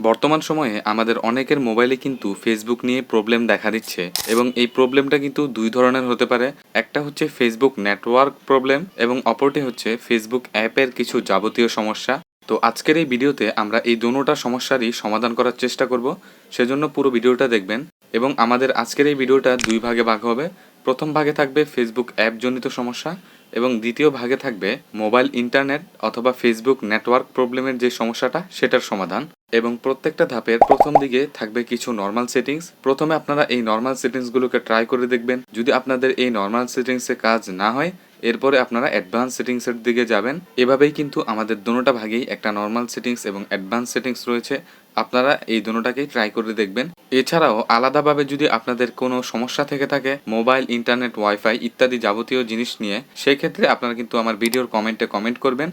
বর্তমান সময়ে আমাদের অনেকের মোবাইলে কিন্তু ফেসবুক নিয়ে প্রবলেম দেখা দিচ্ছে এবং এই প্রবলেমটা কিন্তু দুই ধরনের হতে পারে। একটা হচ্ছে ফেসবুক নেটওয়ার্ক প্রবলেম এবং অপরটি হচ্ছে ফেসবুক অ্যাপের কিছু যাবতীয় সমস্যা। তো আজকের এই ভিডিওতে আমরা এই দুটোটা সমস্যারই সমাধান করার চেষ্টা করব, সেজন্য পুরো ভিডিওটা দেখবেন। এবং আমাদের আজকের এই ভিডিওটা দুই ভাগে ভাগ হবে। প্রথম ভাগে থাকবে ফেসবুক অ্যাপজনিত সমস্যা এবং দ্বিতীয় ভাগে থাকবে মোবাইল ইন্টারনেট অথবা ফেসবুক নেটওয়ার্ক প্রবলেমের যে সমস্যাটা সেটার সমাধান। এবং প্রত্যেকটা ধাপের প্রথম দিকে থাকবে কিছু নর্মাল সেটিংস। প্রথমে আপনারা এই নর্মাল সেটিংসগুলোকে ট্রাই করে দেখবেন। যদি আপনাদের এই নর্মাল সেটিংসে কাজ না হয়, এরপরে আপনারা অ্যাডভান্স সেটিংসের দিকে যাবেন। এভাবেই কিন্তু আমাদের দুটোটা ভাগেই একটা নর্মাল সেটিংস এবং অ্যাডভান্স সেটিংস রয়েছে। আপনারা এই দুটোটাকেই ট্রাই করে দেখবেন। এছাড়াও আলাদাভাবে যদি আপনাদের কোনো সমস্যা থেকে থাকে মোবাইল ইন্টারনেট ওয়াইফাই ইত্যাদি যাবতীয় জিনিস নিয়ে, সেই ক্ষেত্রে আপনারা কিন্তু আমার ভিডিওর কমেন্টে কমেন্ট করবেন।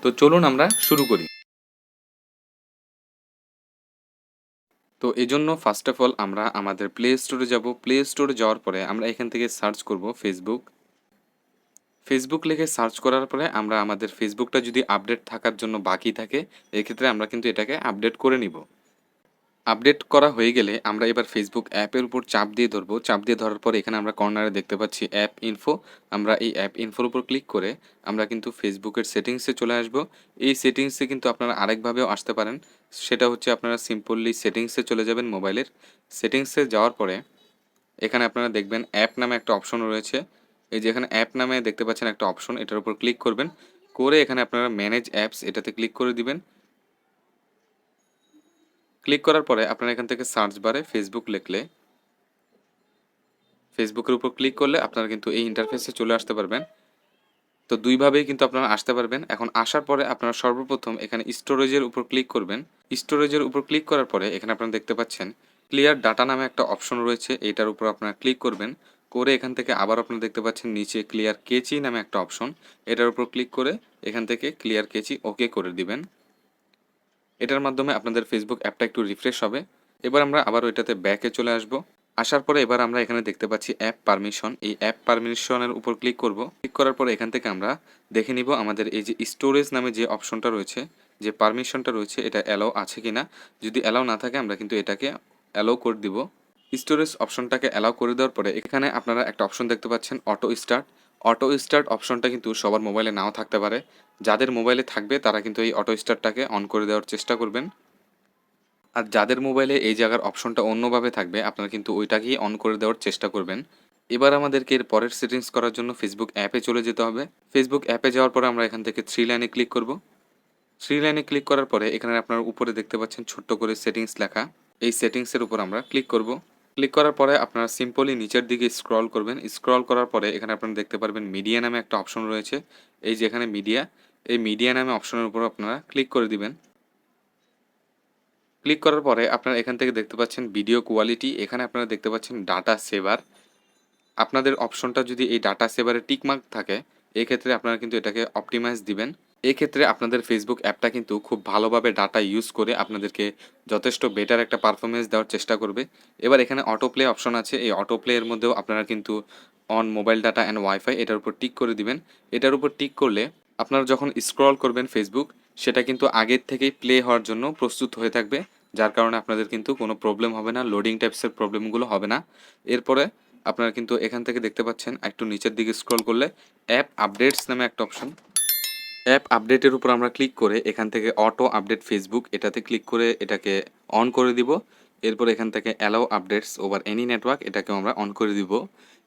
তো চলুন আমরা শুরু করি। তো এজন্য ফার্স্ট অফ অল আমরা আমাদের প্লে স্টোরে যাব। প্লে স্টোরে যাওয়ার পরে আমরা এখান থেকে সার্চ করব ফেসবুক। ফেসবুক লিখে সার্চ করার পরে আমরা আমাদের ফেসবুকটা যদি আপডেট থাকার জন্য বাকি থাকে, এক্ষেত্রে আমরা কিন্তু এটাকে আপডেট করে নিব। আপডেট করা হয়ে গেলে আমরা এবার ফেসবুক অ্যাপের উপর চাপ দিয়ে ধরবো। চাপ দিয়ে ধরার পর এখানে আমরা কর্নারে দেখতে পাচ্ছি অ্যাপ ইনফো। আমরা এই অ্যাপ ইনফোর উপর ক্লিক করে আমরা কিন্তু ফেসবুকের সেটিংসে চলে আসব। এই সেটিংসে কিন্তু আপনারা আরেকভাবেও আসতে পারেন। সেটা হচ্ছে আপনারা সিম্পলি সেটিংসে চলে যাবেন মোবাইলের। সেটিংসে যাওয়ার পরে এখানে আপনারা দেখবেন অ্যাপ নামে একটা অপশন রয়েছে। এই যে এখানে অ্যাপ নামে দেখতে পাচ্ছেন একটা অপশন, এটার উপর ক্লিক করবেন। করে এখানে আপনারা ম্যানেজ অ্যাপস এটাতে ক্লিক করে দিবেন। ক্লিক করার পরে আপনারা এখান থেকে সার্চ বারে ফেসবুক লিখলে ফেসবুকের উপর ক্লিক করলে আপনারা কিন্তু এই ইন্টারফেসে চলে আসতে পারবেন। তো দুইভাবেই কিন্তু আপনারা আসতে পারবেন। এখন আসার পরে আপনারা সর্বপ্রথম এখানে স্টোরেজের উপর ক্লিক করবেন। স্টোরেজের উপর ক্লিক করার পরে এখানে আপনারা দেখতে পাচ্ছেন ক্লিয়ার ডাটা নামে একটা অপশন রয়েছে, এইটার উপর আপনারা ক্লিক করবেন। করে এখান থেকে আবার আপনারা দেখতে পাচ্ছেন নিচে ক্লিয়ার কেচি নামে একটা অপশন, এটার উপর ক্লিক করে এখান থেকে ক্লিয়ার কেচি ওকে করে দিবেন। এটার মাধ্যমে আপনাদের ফেসবুক অ্যাপটা একটু রিফ্রেশ হবে। এবার আমরা আবার ওইটাতে ব্যাকে চলে আসব। আসার পরে এবার আমরা এখানে দেখতে পাচ্ছি অ্যাপ পারমিশন। এই অ্যাপ পারমিশনের উপর ক্লিক করব। ক্লিক করার পরে এখান থেকে আমরা দেখে নিব আমাদের এই যে স্টোরেজ নামে যে অপশনটা রয়েছে, যে পারমিশনটা রয়েছে, এটা অ্যালাউ আছে কিনা। যদি অ্যালাউ না থাকে আমরা কিন্তু এটাকে অ্যালাউ করে দিব। স্টোরেজ অপশনটাকে অ্যালাউ করে দেওয়ার পরে এখানে আপনারা একটা অপশন দেখতে পাচ্ছেন অটো স্টার্ট। অটো স্টার্ট অপশনটা কিন্তু সবার মোবাইলে নাও থাকতে পারে। যাদের মোবাইলে থাকবে তারা কিন্তু এই অটো স্টার্টটাকে অন করে দেওয়ার চেষ্টা করবেন। আর যাদের মোবাইলে এই জায়গার অপশনটা অন্যভাবে থাকবে আপনারা কিন্তু ওইটাকেই অন করে দেওয়ার চেষ্টা করবেন। এবার আমাদেরকে এর পরের সেটিংস করার জন্য ফেসবুক অ্যাপে চলে যেতে হবে। ফেসবুক অ্যাপে যাওয়ার পরে আমরা এখান থেকে থ্রি লাইনে ক্লিক করব। থ্রি লাইনে ক্লিক করার পরে এখানে আপনার উপরে দেখতে পাচ্ছেন ছোট্ট করে সেটিংস লেখা। এই সেটিংসের উপর আমরা ক্লিক করব। ক্লিক করার পরে আপনারা সিম্পলি নিচের দিকে স্ক্রল করবেন। স্ক্রল করার পরে এখানে আপনারা দেখতে পারবেন মিডিয়া নামে একটা অপশন রয়েছে। এই যে এখানে মিডিয়া, এই মিডিয়া নামে অপশনের উপর আপনারা ক্লিক করে দিবেন। ক্লিক করার পরে আপনারা এখান থেকে দেখতে পাচ্ছেন ভিডিও কোয়ালিটি, এখানে আপনারা দেখতে পাচ্ছেন ডাটা সেভার। আপনাদের অপশনটা যদি এই ডাটা সেভারে টিকমার্ক থাকে, এক্ষেত্রে আপনারা কিন্তু এটাকে অপটিমাইজ দিবেন। এক্ষেত্রে আপনাদের ফেসবুক অ্যাপটা কিন্তু খুব ভালোভাবে ডাটা ইউজ করে আপনাদেরকে যথেষ্ট বেটার একটা পারফরমেন্স দেওয়ার চেষ্টা করবে। এবার এখানে অটো প্লে অপশন আছে, এই অটো প্লে এর মধ্যেও আপনারা কিন্তু on mobile data and wifi এটার উপর টিক করে দিবেন। এটার উপর টিক করলে আপনারা যখন স্ক্রল করবেন ফেসবুক, সেটা কিন্তু আগের থেকেই প্লে হওয়ার জন্য প্রস্তুত হয়ে থাকবে। যার কারণে আপনাদের কিন্তু কোনো প্রবলেম হবে না, লোডিং টাইপসের প্রবলেমগুলো হবে না। এরপরে আপনারা কিন্তু এখান থেকে দেখতে পাচ্ছেন একটু নিচের দিকে স্ক্রল করলে অ্যাপ আপডেটস নামে একটা অপশন। অ্যাপ আপডেটের উপর আমরা ক্লিক করে এখান থেকে অটো আপডেট ফেসবুক এটাতে ক্লিক করে এটাকে অন করে দিব। এরপর এখান থেকে allow updates over any network এটাকেও আমরা অন করে দিব।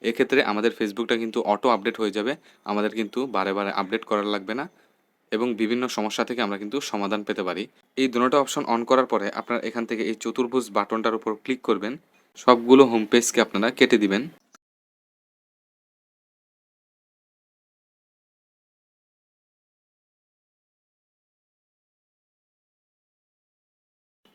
এক্ষেত্রে আমাদের ফেসবুকটা কিন্তু অটো আপডেট হয়ে যাবে, আমাদের কিন্তু বারে বারে আপডেট করার লাগবে না এবং বিভিন্ন সমস্যা থেকে আমরা কিন্তু সমাধান পেতে পারি। এই দুটো অপশন অন করার পরে আপনারা এখান থেকে এই চতুর্ভুজ বাটনটার উপর ক্লিক করবেন। সবগুলো হোম পেজকে আপনারা কেটে দিবেন।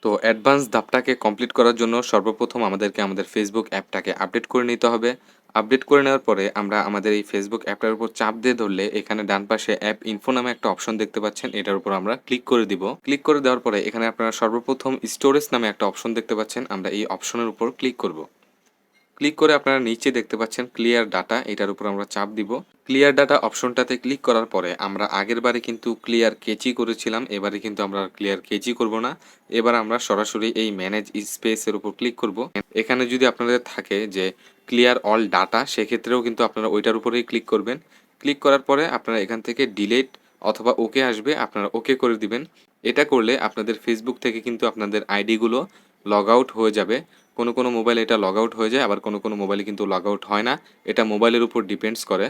তো অ্যাডভান্স ধাপটাকে কমপ্লিট করার জন্য সর্বপ্রথম আমাদেরকে আমাদের ফেসবুক অ্যাপটাকে আপডেট করে নিতে হবে। আপডেট করে নেওয়ার পরে আমরা আমাদের এই ফেসবুক অ্যাপটার উপর চাপ দিয়ে ধরলে এখানে ডান পাশে অ্যাপ ইনফো নামে একটা অপশন দেখতে পাচ্ছেন, এটার উপর আমরা ক্লিক করে দিব। ক্লিক করে দেওয়ার পরে এখানে আপনারা সর্বপ্রথম স্টোরেজ নামে একটা অপশন দেখতে পাচ্ছেন, আমরা এই অপশনের উপর ক্লিক করব। ক্লিক করে আপনারা নিচে দেখতে পাচ্ছেন ক্লিয়ার ডাটা, এটার উপর আমরা চাপ দিব। ক্লিয়ার ডাটা অপশনটাতে ক্লিক করার পরে আমরা আগের বারে কিন্তু ক্লিয়ার কেচি করেছিলাম, এবারে কিন্তু আমরা ক্লিয়ার কেচি করব না। এবার আমরা সরাসরি এই ম্যানেজ স্পেসের উপর ক্লিক করব। এখানে যদি আপনাদের থাকে যে ক্লিয়ার অল ডাটা, সেক্ষেত্রেও কিন্তু আপনারা ওইটার উপরেই ক্লিক করবেন। ক্লিক করার পরে আপনারা এখান থেকে ডিলেট অথবা ওকে আসবে, আপনারা ওকে করে দিবেন। এটা করলে আপনাদের ফেসবুক থেকে কিন্তু আপনাদের আইডিগুলো লগ আউট হয়ে যাবে। কোনো মোবাইলে এটা লগ আউট হয়ে যায়, আবার কোনো মোবাইলে কিন্তু লগ আউট হয় না। এটা মোবাইলের উপর ডিপেন্ডস করে।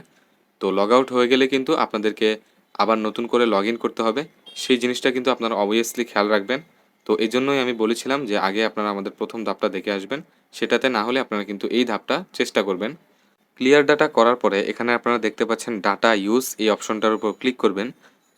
তো লগ আউট হয়ে গেলে কিন্তু আপনাদেরকে আবার নতুন করে লগ ইন করতে হবে। সেই জিনিসটা কিন্তু আপনারা অবভিয়াসলি খেয়াল রাখবেন। তো এই জন্যই আমি বলেছিলাম যে আগে আপনারা আমাদের প্রথম ধাপটা দেখে আসবেন। সেটাতে না হলে আপনারা কিন্তু এই ধাপটা চেষ্টা করবেন। ক্লিয়ার ডাটা করার পরে এখানে আপনারা দেখতে পাচ্ছেন ডাটা ইউজ, এই অপশনটার উপর ক্লিক করবেন।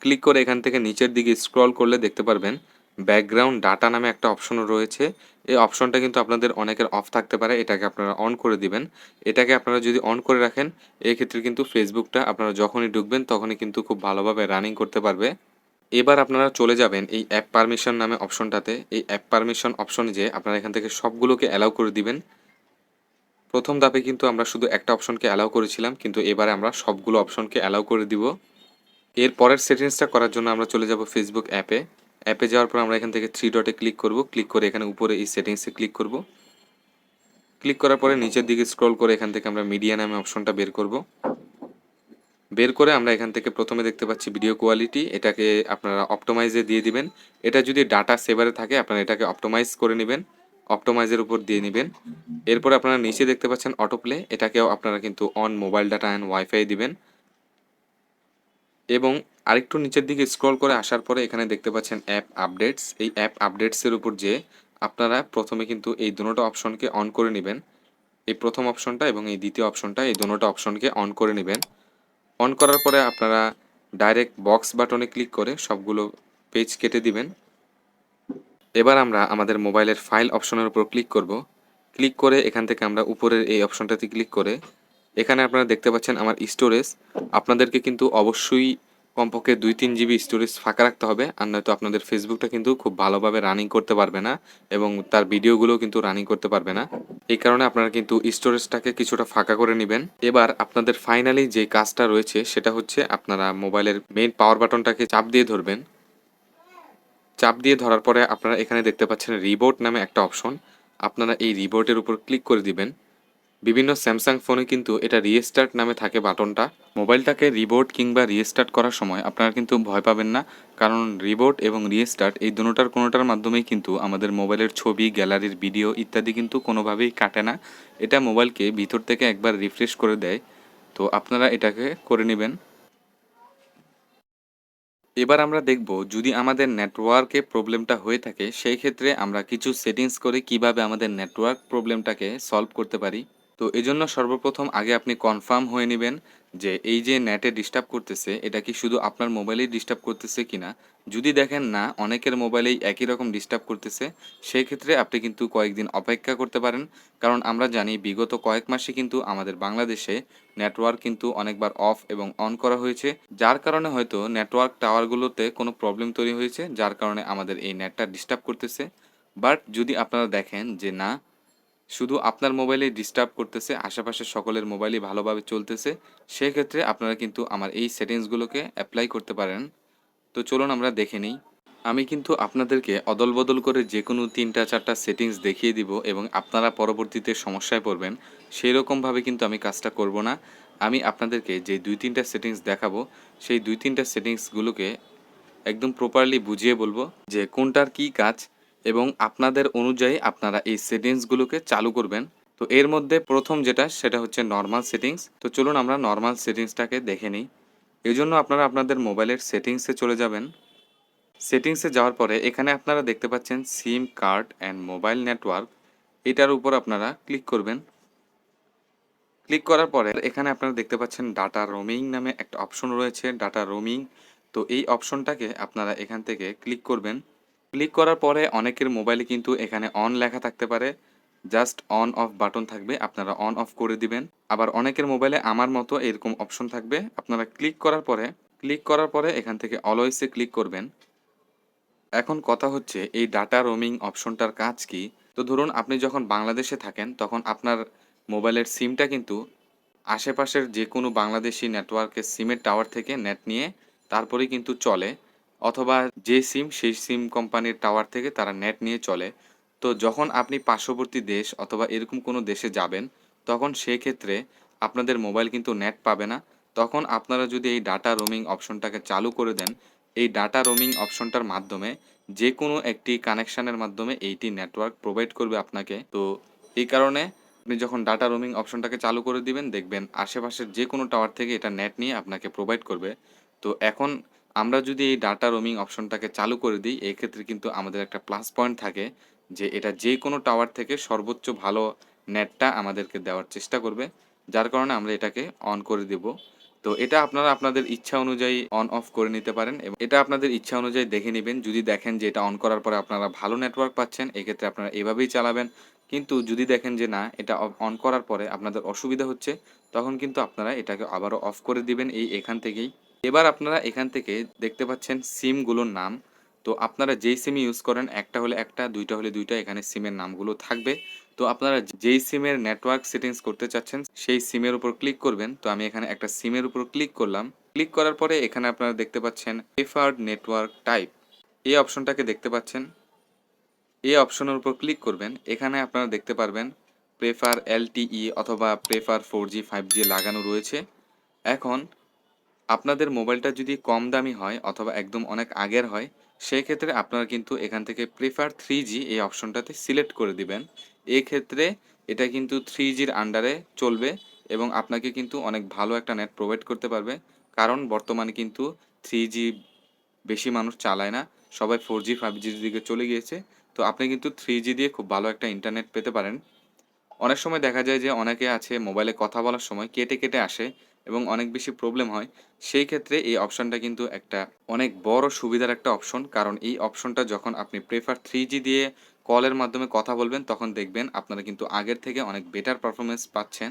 ক্লিক করে এখান থেকে নিচের দিকে স্ক্রল করলে দেখতে পারবেন ব্যাকগ্রাউন্ড ডাটা নামে একটা অপশনও রয়েছে। এই অপশনটা কিন্তু আপনাদের অনেকের অফ থাকতে পারে, এটাকে আপনারা অন করে দিবেন। এটাকে আপনারা যদি অন করে রাখেন, এক্ষেত্রে কিন্তু ফেসবুকটা আপনারা যখনই ঢুকবেন তখনই কিন্তু খুব ভালোভাবে রানিং করতে পারবে। এবার আপনারা চলে যাবেন এই অ্যাপ পারমিশন নামে অপশনটাতে। এই অ্যাপ পারমিশন অপশনে যেয়ে আপনারা এখান থেকে সবগুলোকে অ্যালাউ করে দিবেন। প্রথম ধাপে কিন্তু আমরা শুধু একটা অপশনকে অ্যালাউ করেছিলাম, কিন্তু এবারে আমরা সবগুলো অপশনকে অ্যালাউ করে দিব। এর পরের সেটিংসটা করার জন্য আমরা চলে যাব ফেসবুক অ্যাপে। অ্যাপে যাওয়ার পর আমরা এখান থেকে থ্রি ডটে ক্লিক করব। ক্লিক করে এখানে উপরে এই সেটিংসে ক্লিক করব। ক্লিক করার পরে নিচের দিকে স্ক্রল করে এখান থেকে আমরা মিডিয়া নামে অপশনটা বের করব। বের করে আমরা এখান থেকে প্রথমে দেখতে পাচ্ছি ভিডিও কোয়ালিটি, এটাকে আপনারা অপটোমাইজে দিয়ে দিবেন। এটা যদি ডাটা সেভারে থাকে আপনারা এটাকে অপটোমাইজ করে নেবেন, অপটোমাইজের উপর দিয়ে নেবেন। এরপর আপনারা নিচে দেখতে পাচ্ছেন অটোপ্লে, এটাকেও আপনারা কিন্তু on mobile data and wifi দিবেন। এবং আরেকটু নিচের দিকে স্ক্রল করে আসার পরে এখানে দেখতে পাচ্ছেন অ্যাপ আপডেটস। এই অ্যাপ আপডেটসের উপর যে আপনারা প্রথমে কিন্তু এই দুটো অপশনকে অন করে নেবেন। এই প্রথম অপশনটা এবং এই দ্বিতীয় অপশনটা, এই দুটো অপশনকে অন করে নেবেন। অন করার পরে আপনারা ডাইরেক্ট বক্স বাটনে ক্লিক করে সবগুলো পেজ কেটে দিবেন। এবার আমরা আমাদের মোবাইলের ফাইল অপশনের উপর ক্লিক করব। ক্লিক করে এখান থেকে আমরা উপরের এই অপশনটাতে ক্লিক করে এখানে আপনারা দেখতে পাচ্ছেন আমার স্টোরেজ। আপনাদেরকে কিন্তু অবশ্যই কমপক্ষে 2-3 জিবি স্টোরেজ ফাঁকা রাখতে হবে, আর নয়তো আপনাদের ফেসবুকটা কিন্তু খুব ভালোভাবে রানিং করতে পারবে না এবং তার ভিডিওগুলো কিন্তু রানিং করতে পারবে না। এই কারণে আপনারা কিন্তু স্টোরেজটাকে কিছুটা ফাঁকা করে নেবেন। এবার আপনাদের ফাইনালি যে কাজটা রয়েছে সেটা হচ্ছে আপনারা মোবাইলের মেইন পাওয়ার বাটনটাকে চাপ দিয়ে ধরবেন। চাপ দিয়ে ধরার পরে আপনারা এখানে দেখতে পাচ্ছেন রিবোট নামে একটা অপশন, আপনারা এই রিবোটের উপর ক্লিক করে দিবেন। বিভিন্ন স্যামসাং ফোনে কিন্তু এটা রিস্টার্ট নামে থাকে বাটনটা। মোবাইলটাকে রিবোট কিংবা রিস্টার্ট করার সময় আপনারা কিন্তু ভয় পাবেন না, কারণ রিবোট এবং রিস্টার্ট এই কোনোটার মাধ্যমেই কিন্তু আমাদের মোবাইলের ছবি, গ্যালারির ভিডিও ইত্যাদি কিন্তু কোনোভাবেই কাটে না। এটা মোবাইলকে ভিতর থেকে একবার রিফ্রেশ করে দেয়। তো আপনারা এটাকে করে নেবেন। এবার আমরা দেখব যদি আমাদের নেটওয়ার্কে প্রবলেমটা হয়ে থাকে, সেই ক্ষেত্রে আমরা কিছু সেটিংস করে কিভাবে আমাদের নেটওয়ার্ক প্রবলেমটাকে সলভ করতে পারি। তো এজন্য সর্বপ্রথম আগে আপনি কনফার্ম হয়ে নেবেন যে এই যে নেটে ডিস্টার্ব করতেছে এটা কি শুধু আপনার মোবাইলেই ডিস্টার্ব করতেছে কিনা। যদি দেখেন না অনেকের মোবাইলেই একই রকম ডিস্টার্ব করতেছে, সেই ক্ষেত্রে আপনি কিন্তু কয়েকদিন অপেক্ষা করতে পারেন। কারণ আমরা জানি বিগত কয়েক মাসে কিন্তু আমাদের বাংলাদেশে নেটওয়ার্ক কিন্তু অনেকবার অফ এবং অন করা হয়েছে, যার কারণে হয়তো নেটওয়ার্ক টাওয়ারগুলোতে কোনো প্রবলেম তৈরি হয়েছে, যার কারণে আমাদের এই নেটটা ডিস্টার্ব করতেছে। বাট যদি আপনারা দেখেন যে না, শুধু আপনার মোবাইলেই ডিস্টার্ব করতেছে, আশেপাশের সকলের মোবাইলই ভালোভাবে চলতেছে, সেক্ষেত্রে আপনারা কিন্তু আমার এই সেটিংসগুলোকে অ্যাপ্লাই করতে পারেন। তো চলুন আমরা দেখে নিই। আমি কিন্তু আপনাদেরকে অদল-বদল করে যেকোনো ৩টা-৪টা সেটিংস দেখিয়ে দিব এবং আপনারা পরবর্তীতে সমস্যায় পড়বেন, সেরকমভাবে কিন্তু আমি কাজটা করব না। আমি আপনাদেরকে যে ২-৩টা সেটিংস দেখাবো, সেই ২-৩টা সেটিংসগুলোকে একদম প্রপারলি বুঝিয়ে বলবো যে কোনটার কী কাজ এবং আপনাদের অনুযায়ী আপনারা এই সেটিংসগুলোকে চালু করবেন। তো এর মধ্যে প্রথম যেটা সেটা হচ্ছে নরমাল সেটিংস। তো চলুন আমরা নরমাল সেটিংসটাকে দেখে নিই। এজন্য আপনারা আপনাদের মোবাইলের সেটিংসে চলে যাবেন। সেটিংসে যাওয়ার পরে এখানে আপনারা দেখতে পাচ্ছেন সিম কার্ড অ্যান্ড মোবাইল নেটওয়ার্ক, এটার উপর আপনারা ক্লিক করবেন। ক্লিক করার পরে এখানে আপনারা দেখতে পাচ্ছেন ডাটা রোমিং নামে একটা অপশন রয়েছে, ডাটা রোমিং। তো এই অপশনটাকে আপনারা এখান থেকে ক্লিক করবেন। ক্লিক করার পরে অনেকের মোবাইলে কিন্তু এখানে অন লেখা থাকতে পারে, জাস্ট অন অফ বাটন থাকবে, আপনারা অন অফ করে দিবেন। আবার অনেকের মোবাইলে আমার মতো এরকম অপশন থাকবে, আপনারা ক্লিক করার পরে এখান থেকে অলওয়েজে ক্লিক করবেন। এখন কথা হচ্ছে এই ডাটা রোমিং অপশনটার কাজ কি। তো ধরুন আপনি যখন বাংলাদেশে থাকেন তখন আপনার মোবাইলের সিমটা কিন্তু আশেপাশের যে কোনো বাংলাদেশি নেটওয়ার্কের সিমের টাওয়ার থেকে নেট নিয়ে তারপরেই কিন্তু চলে, অথবা যে সিম সেই সিম কোম্পানির টাওয়ার থেকে তারা নেট নিয়ে চলে। তো যখন আপনি পার্শ্ববর্তী দেশ অথবা এরকম কোনো দেশে যাবেন, তখন সেক্ষেত্রে আপনাদের মোবাইল কিন্তু নেট পাবে না। তখন আপনারা যদি এই ডাটা রোমিং অপশনটাকে চালু করে দেন, এই ডাটা রোমিং অপশনটার মাধ্যমে যে কোনো একটি কানেকশনের মাধ্যমে এইটি নেটওয়ার্ক প্রোভাইড করবে আপনাকে। তো এই কারণে আপনি যখন ডাটা রোমিং অপশনটাকে চালু করে দিবেন, দেখবেন আশেপাশের যে কোনো টাওয়ার থেকে এটা নেট নিয়ে আপনাকে প্রোভাইড করবে। তো এখন আমরা যদি এই ডাটা রোমিং অপশনটাকে চালু করে দিই, এক্ষেত্রে কিন্তু আমাদের একটা প্লাস পয়েন্ট থাকে যে এটা যে কোনো টাওয়ার থেকে সর্বোচ্চ ভালো নেটটা আমাদেরকে দেওয়ার চেষ্টা করবে। যার কারণে আমরা এটাকে অন করে দেব। তো এটা আপনারা আপনাদের ইচ্ছা অনুযায়ী অন অফ করে নিতে পারেন এবং এটা আপনাদের ইচ্ছা অনুযায়ী দেখে নিবেন। যদি দেখেন যে এটা অন করার পরে আপনারা ভালো নেটওয়ার্ক পাচ্ছেন, এক্ষেত্রে আপনারা এভাবেই চালাবেন। কিন্তু যদি দেখেন যে না, এটা অন করার পরে আপনাদের অসুবিধা হচ্ছে, তখন কিন্তু আপনারা এটাকে আবারও অফ করে দিবেন এখান থেকেই। এবার আপনারা এখান থেকে দেখতে পাচ্ছেন সিমগুলোর নাম। তো আপনারা যেই সিম ইউজ করেন, একটা হলে একটা, দুইটা হলে দুইটা, এখানে সিমের নামগুলো থাকবে। তো আপনারা যেই সিমের নেটওয়ার্ক সেটিংস করতে চাচ্ছেন সেই সিমের উপর ক্লিক করবেন। তো আমি এখানে একটা সিমের উপর ক্লিক করলাম। ক্লিক করার পরে এখানে আপনারা দেখতে পাচ্ছেন প্রেফার্ড নেটওয়ার্ক টাইপ, এই অপশনটাকে দেখতে পাচ্ছেন। এই অপশনের উপর ক্লিক করবেন। এখানে আপনারা দেখতে পারবেন প্রেফার এলটিই অথবা প্রেফার 4G 5G লাগানো রয়েছে। এখন আপনাদের মোবাইলটা যদি কম দামি হয় অথবা একদম অনেক আগের হয়, সেক্ষেত্রে আপনারা কিন্তু এখান থেকে প্রেফার 3G এই অপশনটাতে সিলেক্ট করে দিবেন। এক্ষেত্রে এটা কিন্তু 3Gর আন্ডারে চলবে এবং আপনাকে কিন্তু অনেক ভালো একটা নেট প্রোভাইড করতে পারবে। কারণ বর্তমানে কিন্তু 3G বেশি মানুষ চালায় না। সবাই 4G 5Gর দিকে চলে গিয়েছে। তো আপনি কিন্তু 3G দিয়ে খুব ভালো একটা ইন্টারনেট পেতে পারেন। অনেক সময় দেখা যায় যে অনেকে আছে মোবাইলে কথা বলার সময় কেটে, কেটে আসে এবং অনেক বেশি প্রবলেম হয়। সেই ক্ষেত্রে এই অপশনটা কিন্তু একটা অনেক বড় সুবিধার একটা অপশন। কারণ এই অপশনটা যখন আপনি প্রেফার 3G দিয়ে কলের মাধ্যমে কথা বলবেন, তখন দেখবেন আপনারা কিন্তু আগের থেকে অনেক বেটার পারফরম্যান্স পাচ্ছেন।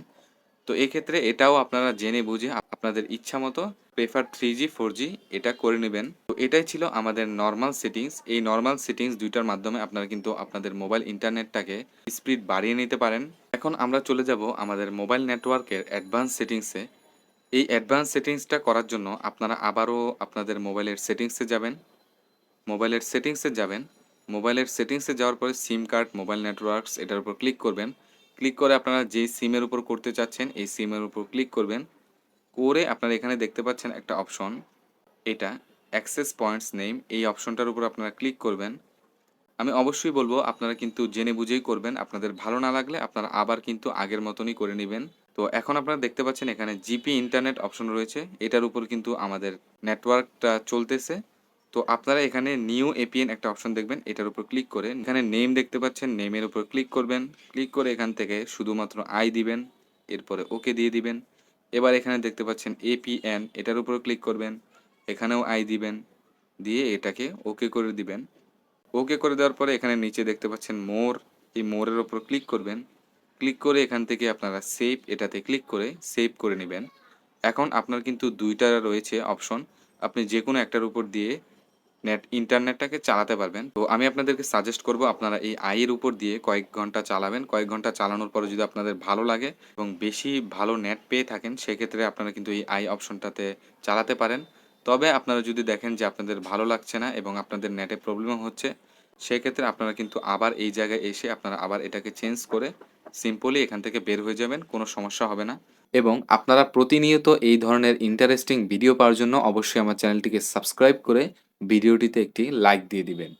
তো এক্ষেত্রে এটাও আপনারা জেনে বুঝে আপনাদের ইচ্ছামতো প্রেফার 3G 4G এটা করে নিবেন। তো এটাই ছিল আমাদের নরমাল সেটিংস। এই নরমাল সেটিংস ২ টার মাধ্যমে আপনারা কিন্তু আপনাদের মোবাইল ইন্টারনেটটাকে স্পিড বাড়িয়ে নিতে পারেন। এখন আমরা চলে যাব আমাদের মোবাইল নেটওয়ার্কের অ্যাডভান্স সেটিংসে। এই অ্যাডভান্স সেটিংসটা করার জন্য আপনারা আবারও আপনাদের মোবাইলের সেটিংসে যাবেন। মোবাইলের সেটিংসে যাবেন। মোবাইলের সেটিংসে যাওয়ার পরে সিম কার্ড, মোবাইল নেটওয়ার্কস এটার উপর ক্লিক করবেন। ক্লিক করে আপনারা যেই সিমের উপর করতে চাচ্ছেন এই সিমের উপর ক্লিক করবেন। করে আপনারা এখানে দেখতে পাচ্ছেন একটা অপশন, এটা অ্যাক্সেস পয়েন্টস নেম, এই অপশনটার উপর আপনারা ক্লিক করবেন। আমি অবশ্যই বলব আপনারা কিন্তু জেনে বুঝেই করবেন। আপনাদের ভালো না লাগলে আপনারা আবার কিন্তু আগের মতনই করে নিবেন। তো এখন আপনারা দেখতে পাচ্ছেন এখানে জিপি ইন্টারনেট অপশন রয়েছে। এটার উপর কিন্তু আমাদের নেটওয়ার্কটা চলতেছে। তো আপনারা এখানে নিউ এপিএন একটা অপশন দেখবেন, এটার উপর ক্লিক করে এখানে নেম দেখতে পাচ্ছেন, নেমের উপর ক্লিক করবেন। ক্লিক করে এখান থেকে শুধুমাত্র আই দিবেন, এরপরে ওকে দিয়ে দিবেন। এবার এখানে দেখতে পাচ্ছেন এপিএন, এটার উপর ক্লিক করবেন, এখানেও আই দিবেন, দিয়ে এটাকে ওকে করে দিবেন। ওকে করে দেওয়ার পরে এখানে নিচে দেখতে পাচ্ছেন মোর, এই মোরের ওপর ক্লিক করবেন। ক্লিক করে এখান থেকে আপনারা সেভ, এটাতে ক্লিক করে সেভ করে নেবেন। এখন আপনার কিন্তু ২ টা রয়েছে অপশন। আপনি যেকোনো একটার উপর দিয়ে ইন্টারনেটটাকে চালাতে পারবেন। তো আমি আপনাদেরকে সাজেস্ট করব আপনারা এই আই এর উপর দিয়ে কয়েক ঘন্টা চালাবেন। কয়েক ঘন্টা চালানোর পরে যদি আপনাদের ভালো লাগে এবং বেশি ভালো নেট পেয়ে থাকেন, সেক্ষেত্রে আপনারা কিন্তু এই আই অপশনটাতে চালাতে পারেন। তবে আপনারা যদি দেখেন যে আপনাদের ভালো লাগছে না এবং আপনাদের নেটে প্রবলেম হচ্ছে, সেক্ষেত্রে আপনারা কিন্তু আবার এই জায়গায় এসে আপনারা আবার এটাকে চেঞ্জ করে সিম্পলি এখান থেকে বের হয়ে যাবেন, কোনো সমস্যা হবে না। এবং আপনারা প্রতিনিয়ত এই ধরনের ইন্টারেস্টিং ভিডিও পাওয়ার জন্য অবশ্যই আমার চ্যানেলটিকে সাবস্ক্রাইব করে ভিডিওটিতে একটি লাইক দিয়ে দিবেন।